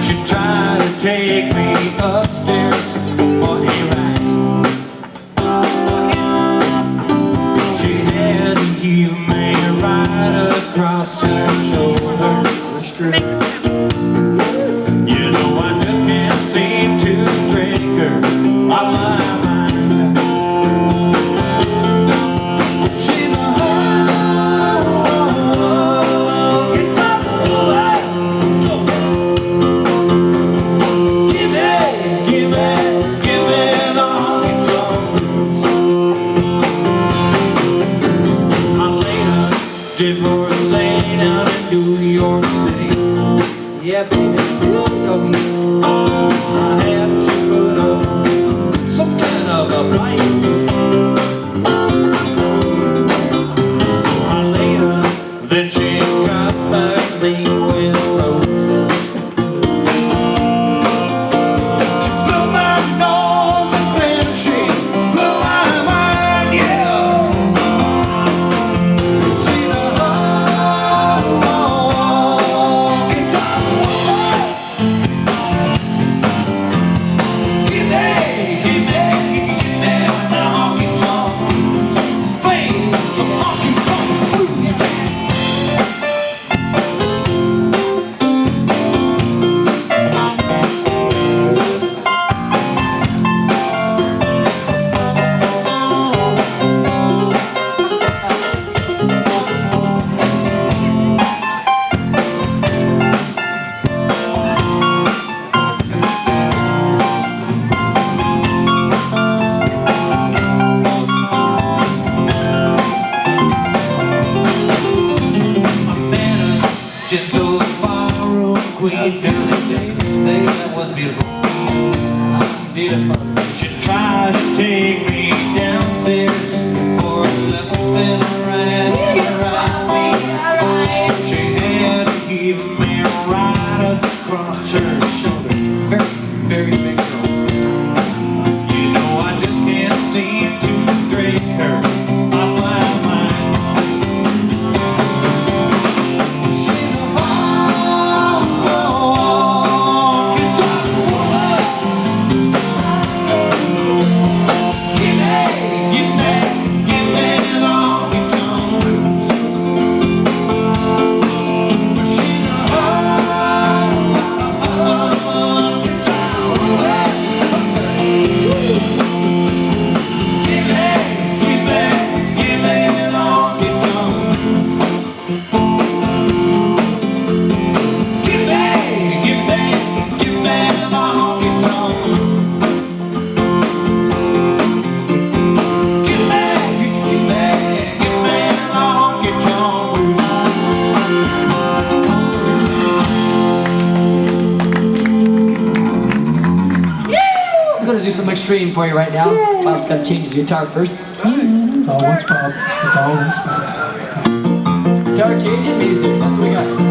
She tried to take me upstairs for a ride. She had to give me right across her shoulder. You know I just can't seem to break her off my mind. She's a honky-tonk woman. Give me the honky-tonk blues. Alene did for a say down in New York City. Yeah, baby. I had to put up some kind of a fight. Later, then she got back me with roses. She blew my nose and then she blew my mind, yeah. She's a honky-tonk woman. Give me the honky-tonk blues. Play some honky-tonk blues. So the barroom queen down in Davis, baby, that was beautiful. Beautiful. She tried to take me downstairs for a left and a right. She had to give me a right across her shoulder. Very, very big girl. You know I just can't seem to break her off my mind. Extreme for you right now. Bob's got to change his guitar first. It's all works, Bob. It's all works, Bob. Guitar changing music. That's what we got.